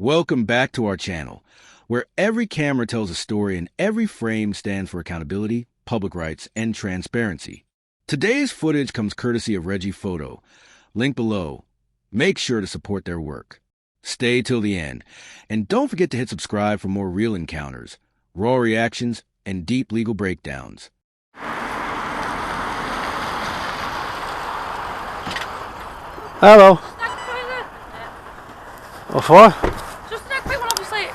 Welcome back to our channel, where every camera tells a story and every frame stands for accountability, public rights, and transparency. Today's footage comes courtesy of Reggie Photo. Link below. Make sure to support their work. Stay till the end, and don't forget to hit subscribe for more real encounters, raw reactions, and deep legal breakdowns. Hello. What for? Just a quick one, obviously.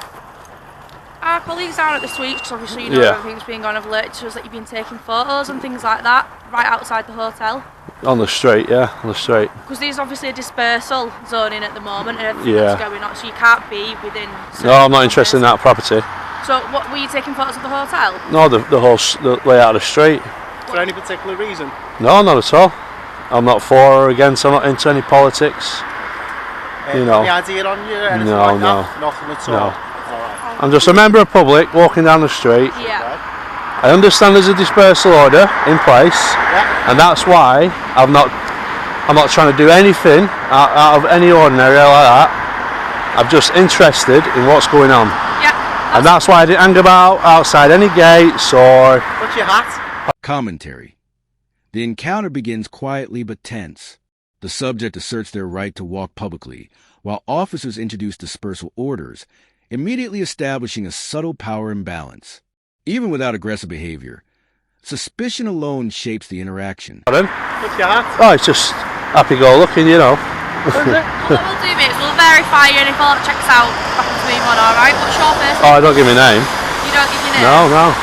Our colleagues are at the suites, obviously, you know, everything's been going on, alerted to us that you've been taking photos and things like that right outside the hotel. On the street, yeah, on the street. Because there's obviously a dispersal zone in at the moment and everything that's going on, so you can't be within. No, I'm not interested in that property. So, what were you taking photos of the hotel? No, the whole layout of the street. For any particular reason? No, not at all. I'm not for or against. I'm not into any politics. You know. Any idea on you? Anything No, like no. that? Nothing at No. all. Alright. I'm just a member of public walking down the street. Yeah. I understand there's a dispersal order in place, and that's why I'm not trying to do anything out of any ordinary like that. I'm just interested in what's going on. Yeah. And that's why I didn't hang about outside any gates or... What's your hat? Commentary. The encounter begins quietly but tense. The subject asserts their right to walk publicly, while officers introduce dispersal orders, immediately establishing a subtle power imbalance. Even without aggressive behavior, suspicion alone shapes the interaction. Pardon? What's your hat? Oh, it's just happy-go-lucky, you know. What we'll do, mate, is we'll verify you, and if all that checks out, back to me one, alright? What's your first name? Oh, don't give me a name. You don't give your name? No, no.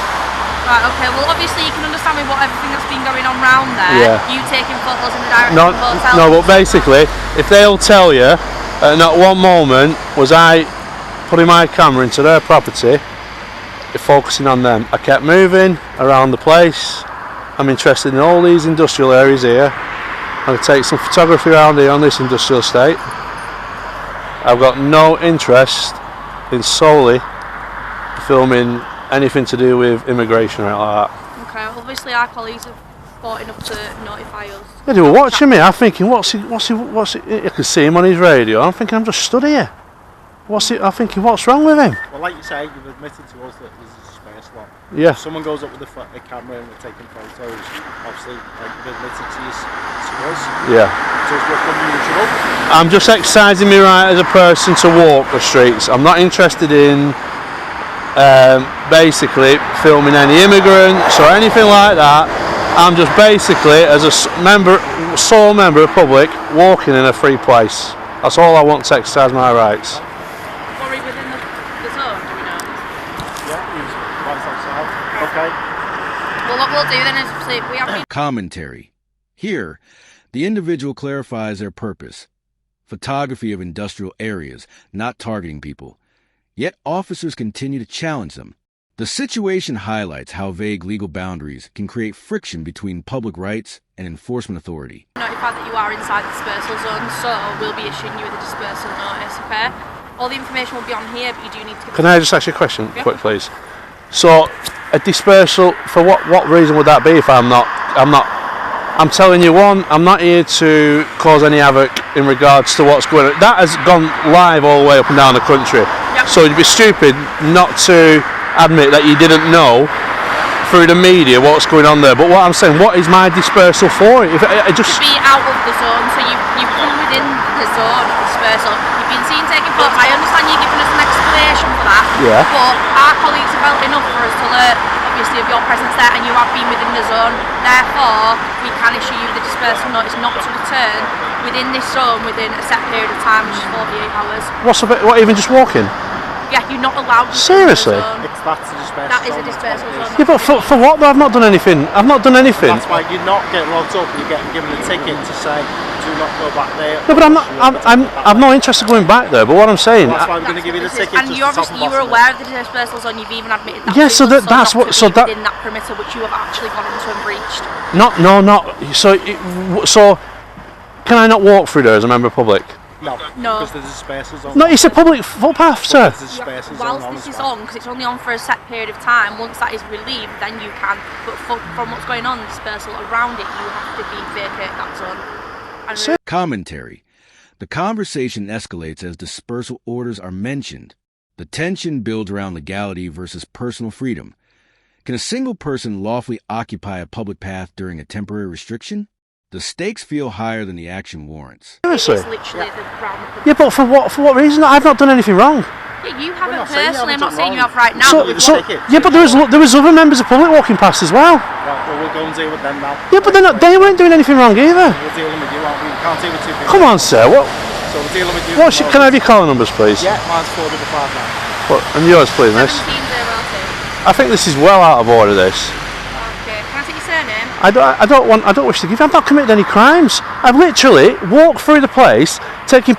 Right, okay, well obviously you can understand with what everything that's been going on round there, you taking photos in the direction of the hotel. No, but basically, if they'll tell you, at not one moment was I putting my camera into their property, focusing on them. I kept moving around the place. I'm interested in all these industrial areas here. I'm going to take some photography around here on this industrial estate. I've got no interest in solely filming anything to do with immigration or like that. Okay, obviously our colleagues have thought enough to notify us. Yeah, they were watching me. I'm thinking, what's he? I could see him on his radio. I'm thinking, I'm just stood here. I'm thinking, what's wrong with him? Well, like you say, you've admitted to us that there's a dispersal. Yeah. If someone goes up with a camera and they're taking photos, obviously, like you've admitted to us. Yeah. Does look unusual. I'm just exercising my right as a person to walk the streets. I'm not interested in basically filming any immigrants or anything like that. I'm just basically, as a sole member of public, walking in a free place. That's all I want to exercise my rights. Worry within the zone, do we know? Yeah, he's right outside. Okay. Well, what we'll do then is we have been... Commentary. Here, the individual clarifies their purpose. Photography of industrial areas, not targeting people. Yet officers continue to challenge them. The situation highlights how vague legal boundaries can create friction between public rights and enforcement authority. Notified that you are inside the dispersal zone, so we'll be issuing you with a dispersal notice, okay? All the information will be on here, but you do need to... Can I just ask you a question, quick, please? So, a dispersal, for what reason would that be if I'm telling you, one, I'm not here to cause any havoc in regards to what's going on. That has gone live all the way up and down the country. Yep. So it'd be stupid not to admit that you didn't know through the media what's going on there. But what I'm saying, what is my dispersal for? If I just... To be out of the zone, so you come within the zone of dispersal. You've been seen taking photos. I understand you're giving us an explanation for that. Yeah. But our colleagues have felt enough for us to learn, obviously, of your presence there, and you have been within the zone. Therefore, we can issue you the dispersal notice not to return within this zone within a set period of time, which is 48 hours. What, even just walking? Yeah, you're not allowed to. Seriously? That's a dispersal. That is a dispersal zone. Yeah, but for what? I've not done anything. I've not done anything. That's why you're not getting locked up. You're getting given a ticket to say, do not go back there. No, but I'm not interested in going back there. But what I'm saying, Well, that's why I'm going to give you the ticket. And you obviously you were aware of the dispersal zone. You've even admitted that. yeah, so that's what. So that within that perimeter, which you have actually gone into and breached. not. So can I not walk through there as a member of public? No. Because there's a dispersal zone. No, it's a public footpath, sir. There's a dispersal zone Whilst on this as is well. on, because it's only on for a set period of time, once that is relieved, then you can. But from what's going on, dispersal around it, you have to vacate that zone. And Commentary. The conversation escalates as dispersal orders are mentioned. The tension builds around legality versus personal freedom. Can a single person lawfully occupy a public path during a temporary restriction? The stakes feel higher than the action warrants. Seriously? It's literally the ground. Yeah, but for what reason? I've not done anything wrong. Yeah, you haven't not saying you personally. I'm haven't not saying done you have wrong. right now. Yeah, but there was other members of public walking past as well. Right, well, we'll go and deal with them now. Yeah, but they weren't doing anything wrong either. We're dealing with you, aren't we? We can't deal with two people. Come on, sir. What? So we're dealing with you. Can I have your collar numbers, please? Yeah, mine's 455 What, and yours, please, miss. 1702. I think this is well out of order. This. Okay. Can I take your surname? I don't wish to give. I've not committed any crimes. I've literally walked through the place, taking.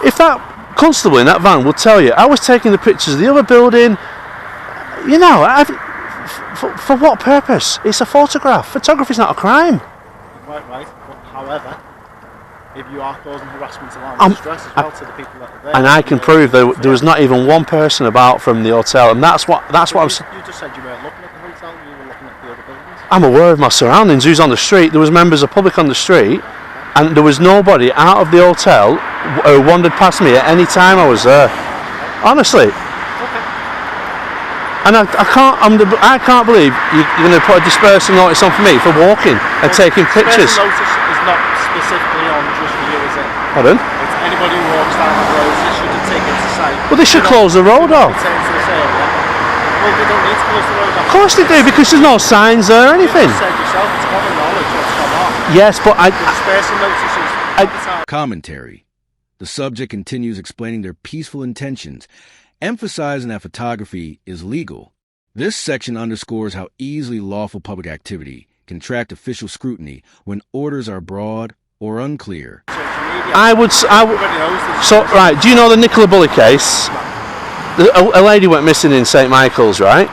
If that constable in that van would tell you, I was taking the pictures of the other building. You know, for what purpose? It's a photograph. Photography's not a crime. Right. But, however, if you are causing harassment, alarm, and distress as well to the people that are there, And I can prove there was not even one person about from the hotel, and that's what I'm saying. You just said you weren't looking at the hotel. You were looking at the other buildings. I'm aware of my surroundings. Who's on the street? There was members of public on the street, and there was nobody out of the hotel who wandered past me at any time I was there. Honestly. Okay. And I can't believe you're going to put a dispersal notice on for me for walking and taking pictures. Dispersal notice is not specifically on just for you, is it? Pardon? It's anybody who walks down the road. They should have taken to site. Well, they should close the road off. Pertains to this area. Well, they don't need to close the road off. Of course they do, because there's no signs there or anything. You just said yourself, it's common knowledge what's gone on. Yes, but The dispersal notice is Commentary. The subject continues explaining their peaceful intentions, emphasizing that photography is legal. This section underscores how easily lawful public activity can attract official scrutiny when orders are broad or unclear. social media. Right, do you know the Nicola Bully case? A lady went missing in St Michael's, right?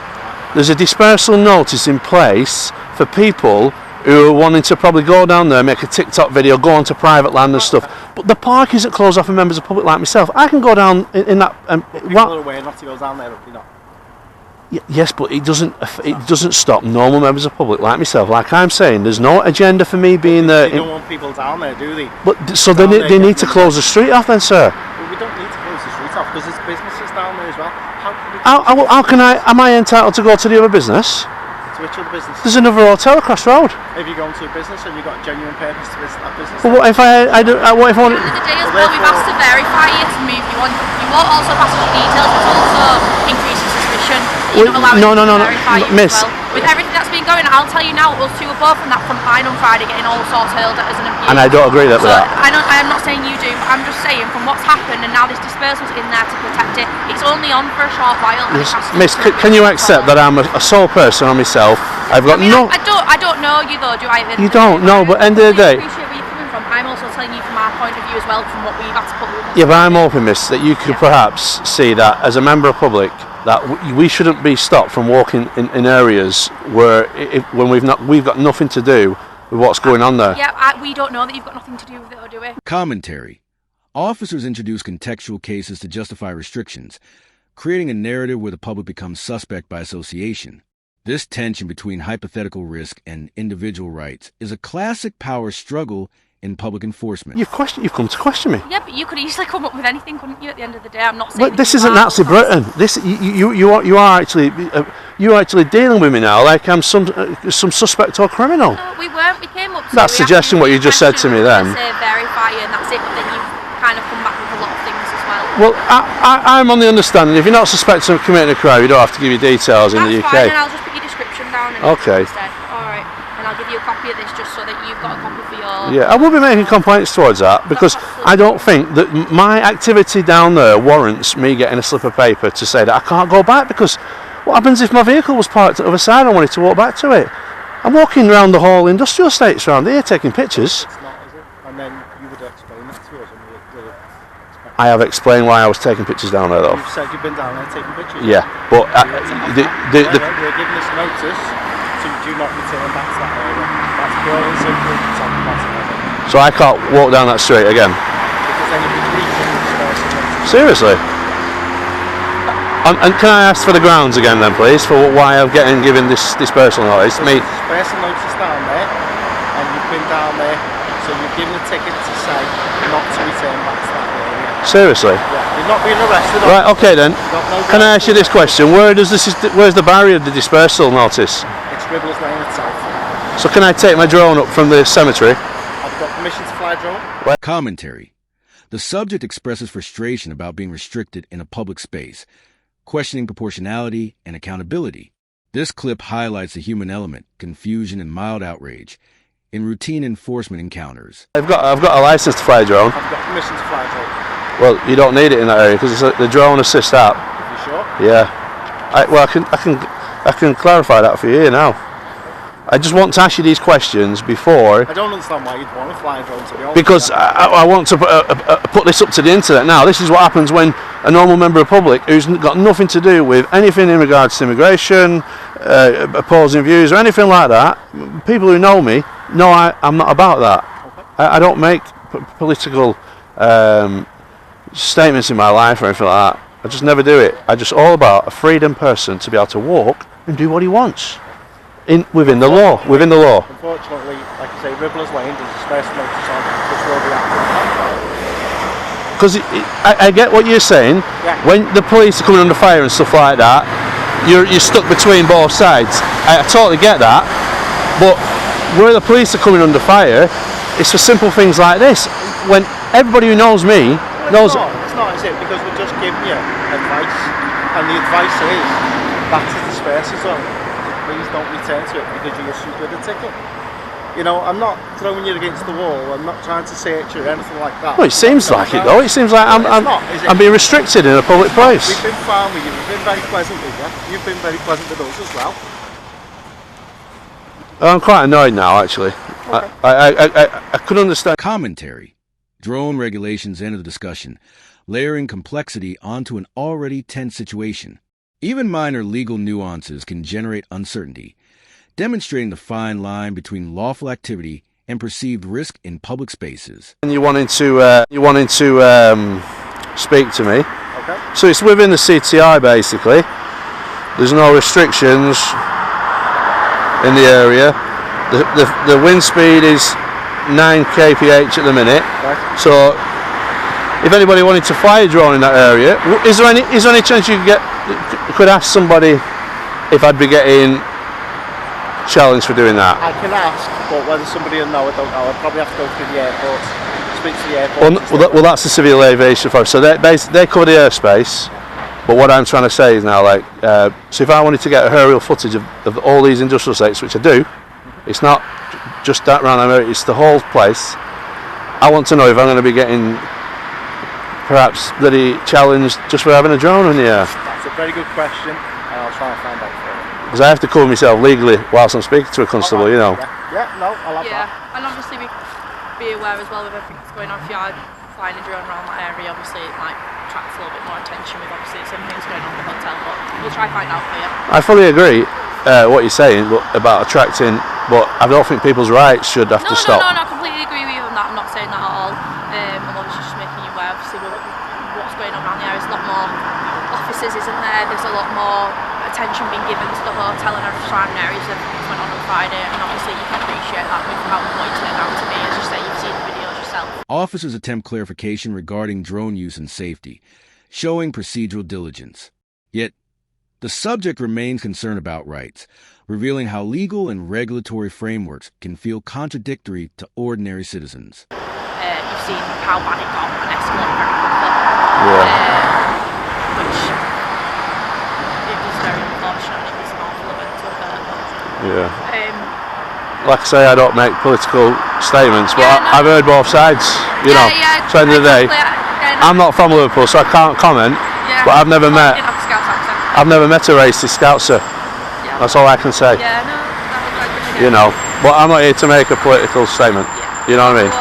There's a dispersal notice in place for people who are wanting to probably go down there, make a TikTok video, go onto private land and stuff. But the park isn't closed off for members of the public like myself. I can go down in that. People are aware not to go down there, you know. Yes, but it doesn't stop normal members of the public like myself. Like I'm saying, there's no agenda for me being there. They don't want people down there, do they? But so they need to close the street off then, sir. Well, we don't need to close the street off because there's businesses down there as well. How can I? Am I entitled to go to the other business? To which other business? There's another hotel across the road. If you go into a business and you've got a genuine purpose to visit that business. But what if I do? What if I want? At the end of the day as well, we've asked to verify you to move you on. You won't also pass us your details, it's also increasing suspicion. You're not allowing no, to verify you miss. as well. With everything that's been going on, I'll tell you now, us two were both from that front line on Friday getting all sorts hurled at us and abused. And I don't agree with that. I am not saying you do, but I'm just saying from what's happened and now this dispersal's in there to protect it, it's only on for a short while. And Miss, can you accept that I'm a sole person on myself? I've got I don't know you though, do I? You don't know, but end of the day. I appreciate where you're coming from. I'm also telling you from our point of view as well, from what we've had to put with. Yeah, but I'm hoping, miss, that you could perhaps see that as a member of public, that we shouldn't be stopped from walking in areas where when we've got nothing to do with what's going on there. Yeah, we don't know that you've got nothing to do with it, or do we? Commentary. Officers introduce contextual cases to justify restrictions, creating a narrative where the public becomes suspect by association. This tension between hypothetical risk and individual rights is a classic power struggle in public enforcement. You've come to question me. Yeah, but you could easily come up with anything, couldn't you? At the end of the day, I'm not saying. But this isn't Nazi Britain. This you are actually dealing with me now like I'm some suspect or criminal. No, we weren't. We came up. That's suggesting what you just said to me then. Say verify you, and that's it. But then you've kind of come back with a lot of things as well. Well, I'm on the understanding if you're not suspected of committing a crime, you don't have to give your details in the UK. That's fine, and I'll just put your description down. Okay. Instead. All right. And I'll give you a copy of this just so that you've got a copy for your. Yeah, I will be making complaints towards that because I don't think that my activity down there warrants me getting a slip of paper to say that I can't go back, because what happens if my vehicle was parked at the other side and I wanted to walk back to it? I'm walking around the whole industrial estates around here taking pictures. It's not, is it? And then you would explain that to us and we'll I have explained why I was taking pictures down there though. You've said you've been down there taking pictures. Yeah, but we're giving this notice, so you do not return back to that area. That's pure and simple. It's on the matter. So I can't walk down that street again. Because then you'd be breaching the dispersal notice. Seriously? And can I ask for the grounds again then, please, for why I'm given this dispersal notice? Dispersal notice down there, and you've been down there So you've given a ticket to say not to return back to that area. Seriously? Yeah, you're not being arrested. Right, okay then. Can I ask you this question? Where's the barrier of the dispersal notice? It's Ribblers Lane itself. So can I take my drone up from the cemetery? I've got permission to fly a drone. Commentary. The subject expresses frustration about being restricted in a public space, questioning proportionality and accountability. This clip highlights the human element, confusion, and mild outrage in routine enforcement encounters. I've got a license to fly a drone. I've got permission to fly a drone. Well, you don't need it in that area because it's the drone assist app. You sure? Yeah. I can clarify that for you now. I just want to ask you these questions before. I don't understand why you'd want to fly a drone, to be honest. Because I want to put this up to the internet now. This is what happens when a normal member of the public who's got nothing to do with anything in regards to immigration, opposing views or anything like that, people who know me know I'm not about that. Okay. I don't make political statements in my life or anything like that. I just never do it. I'm just all about a freedom person to be able to walk and do what he wants. Within the law. Unfortunately, like I say, Ribblers Lane, there's a space notice on which will be active. Because I get what you're saying. Yeah. When the police are coming under fire and stuff like that, you're stuck between both sides. I totally get that. But where the police are coming under fire, it's for simple things like this. When everybody who knows me knows. It's not, is it? Because we're just giving you advice, and the advice is back to the dispersal zone. Please don't return to it because you issued with a ticket. You know, I'm not throwing you against the wall. I'm not trying to search you or anything like that. Well, it seems like it though. It seems like I'm being restricted in a public place. We've been fine with you. We've been very pleasant with you. You've been very pleasant with us as well. I'm quite annoyed now, actually. Okay. I could understand. Commentary. Drone regulations enter the discussion, layering complexity onto an already tense situation. Even minor legal nuances can generate uncertainty, demonstrating the fine line between lawful activity and perceived risk in public spaces. And you wanting to speak to me? Okay. So it's within the CTI basically. There's no restrictions in the area. The wind speed is 9 kph at the minute. Right. So if anybody wanted to fly a drone in that area, is there any chance you could ask somebody if I'd be getting challenged for doing that? I can ask, but whether somebody will know, I don't know. I'd probably have to go through the airport, speak to the airport. Well, that's the Civil Aviation Force. So they cover the airspace. But what I'm trying to say is now, so if I wanted to get aerial footage of all these industrial sites, which I do, it's not just that round the area, it's the whole place. I want to know if I'm going to be getting perhaps bloody challenged just for having a drone in the air. That's a very good question, and I'll try and find out for you. Because I have to cover myself legally whilst I'm speaking to a constable, you know. Yeah, no, I'll have that. Yeah, and obviously be aware as well with everything that's going on. If you are flying a drone around that area, obviously it might attract a little bit more attention with obviously some things going on in the hotel, but we'll try and find out for you. I fully agree what you're saying about attracting, but I don't think people's rights should have to stop. No, I completely agree with you on that. I'm not saying that at all. I'm obviously just making you aware, obviously, what's going on around the area. There's a lot more officers, isn't there? There's a lot more attention being given to the hotel and other surrounding areas. Everything went on Friday, and obviously you can appreciate that with how what it turned out to be. As you say, you've seen the videos yourself. Officers attempt clarification regarding drone use and safety, showing procedural diligence. Yet, the subject remains concerned about rights, revealing how legal and regulatory frameworks can feel contradictory to ordinary citizens. You've seen how bad it got and escalated very quickly. Which it was very unfortunate. It was an awful event to occur. Yeah. Like I say, I don't make political statements, but I've heard both sides. You know, at the end of the day, I'm not from Liverpool, so I can't comment. Yeah. But I've never met a racist Scouser. Yeah. That's all I can say. Yeah, no, that was good. You know, but I'm not here to make a political statement. Yeah. You know what I mean?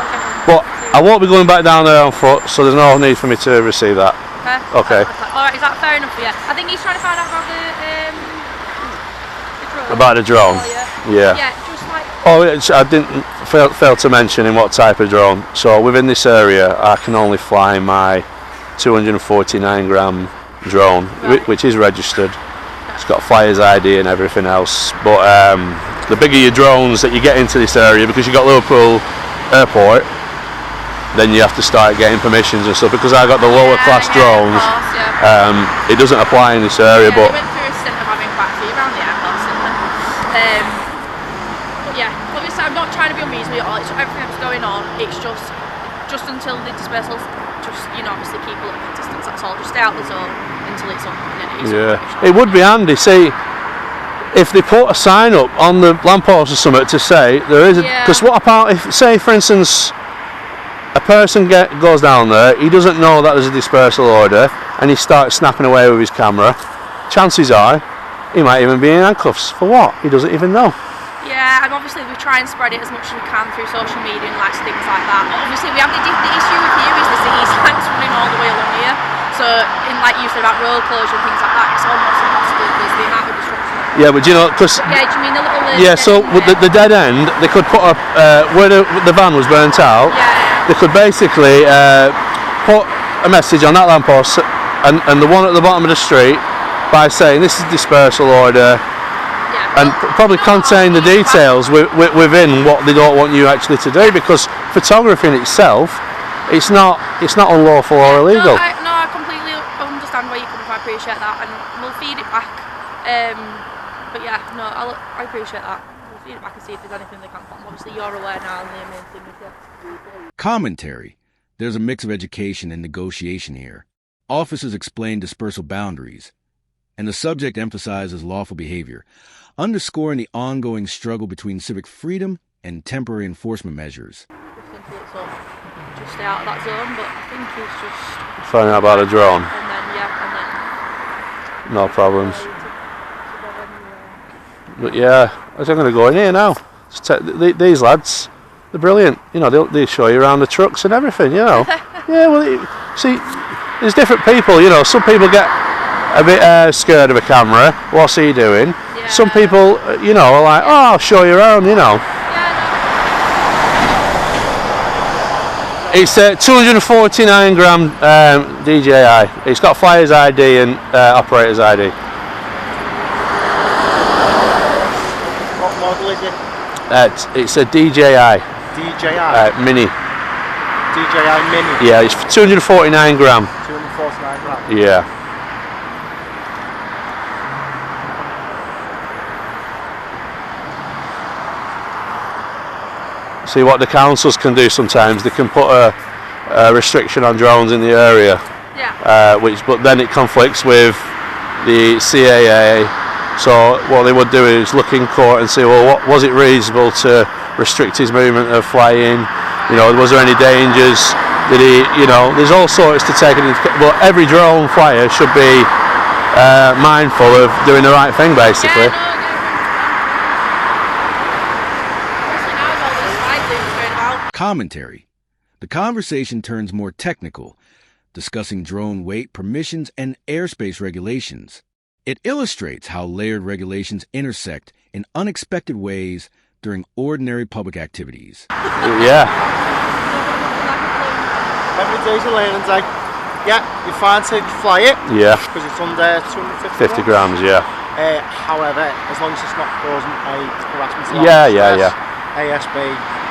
But I won't be going back down there on foot, so there's no need for me to receive that. Okay. Alright, is that fair enough for you? I think he's trying to find out about the drone. About the drone? Yeah. Yeah, just like... I didn't fail to mention in what type of drone. So within this area, I can only fly my 249 gram drone, which is registered. It's got flyer's ID and everything else. But the bigger your drones that you get into this area, because you've got Liverpool airport, then you have to start getting permissions and stuff. Because I got the lower class drones, of course, yeah. it doesn't apply in this area. Yeah, But we went through a stint of having quite a few around the airport, but yeah, obviously I'm not trying to be unreasonable at all. It's everything that's going on. It's just until the dispersals, just obviously keep a little bit of distance. That's all. Just stay out the zone until it's up. And then it is yeah, it would be handy. See, if they put a sign up on the lamppost or something to say there is, because what about if, say for instance, a person goes down there, he doesn't know that there's a dispersal order, and he starts snapping away with his camera. Chances are, he might even be in handcuffs for what? He doesn't even know. Yeah, and obviously we try and spread it as much as we can through social media and things like that. But obviously we have the issue with here is the city's lights running all the way along here. So, in like you said about road closure and things like that, it's almost impossible because the amount of disruption. Yeah, but because yeah, do you mean the little? Yeah, so with the dead end, they could put up where the van was burnt out. Yeah. They could basically put a message on that lamppost and the one at the bottom of the street by saying this is dispersal order, and probably contain the details within what they don't want you actually to do, because photography in itself, it's not unlawful or illegal. No, I completely understand where you're coming from. I appreciate that, and we'll feed it back. But yeah, no, I appreciate that. We'll feed it back and see if there's anything they can put. Obviously, you're aware now, and the main thing is Commentary. There's a mix of education and negotiation here. Officers explain dispersal boundaries, and the subject emphasizes lawful behavior, underscoring the ongoing struggle between civic freedom and temporary enforcement measures. Just stay out of that zone, but I think it's just Find out about a drone. And then no problems. But yeah, I'm going to go in here now. These lads, they're brilliant. They'll show you around the trucks and everything. Yeah, well, see, there's different people. Some people get a bit scared of a camera. What's he doing? Yeah. Some people, are like, oh, I'll show you around. It's 249 gram DJI. It's got flyer's ID and operator's ID. What model is it? It's a DJI. DJI? Mini. DJI Mini? Yeah, it's 249 gram. 249 gram? Yeah. See what the councils can do sometimes. They can put a restriction on drones in the area. Yeah. But then it conflicts with the CAA. So what they would do is look in court and say, well, what was it reasonable to restrict his movement of flying? Was there any dangers? Did he? There's all sorts to take into account. But every drone flyer should be mindful of doing the right thing, basically. Yeah, Commentary. The conversation turns more technical, discussing drone weight, permissions, and airspace regulations. It illustrates how layered regulations intersect in unexpected ways during ordinary public activities. Yeah. Every day's a learning day. Yeah, you're fine to fly it. Yeah. Because it's under 250 grams, yeah. However, as long as it's not causing a harassment. Yeah. ASB.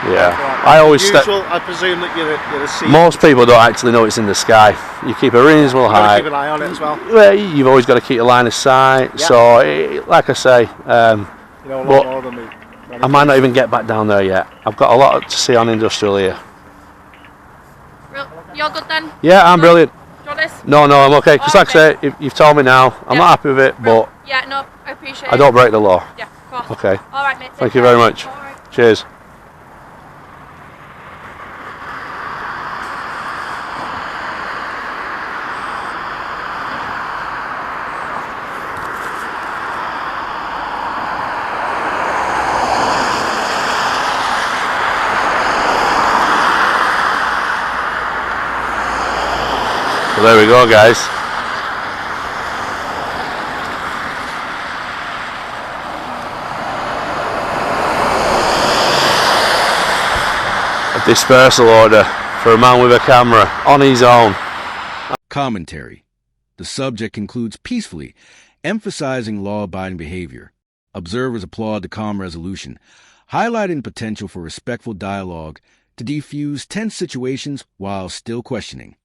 Yeah, like I always I presume that you're a seat. Most people don't actually know it's in the sky. You keep a reasonable height. Keep an eye on it as well. Well, you've always got to keep a line of sight. Yeah. So, like I say, a lot more than me. I might not even get back down there yet. I've got a lot to see on industrial here. You're good then? Yeah, I'm brilliant. Do you want this? No, I'm okay. Because like I say, you've told me now. I'm not happy with it, but yeah, no, I appreciate it. I don't break the law. Yeah, of course. Okay. All right, mate. Thank you very much. All right. Cheers. There we go, guys. A dispersal order for a man with a camera on his own. Commentary. The subject concludes peacefully, emphasizing law-abiding behavior. Observers applaud the calm resolution, highlighting potential for respectful dialogue to defuse tense situations while still questioning.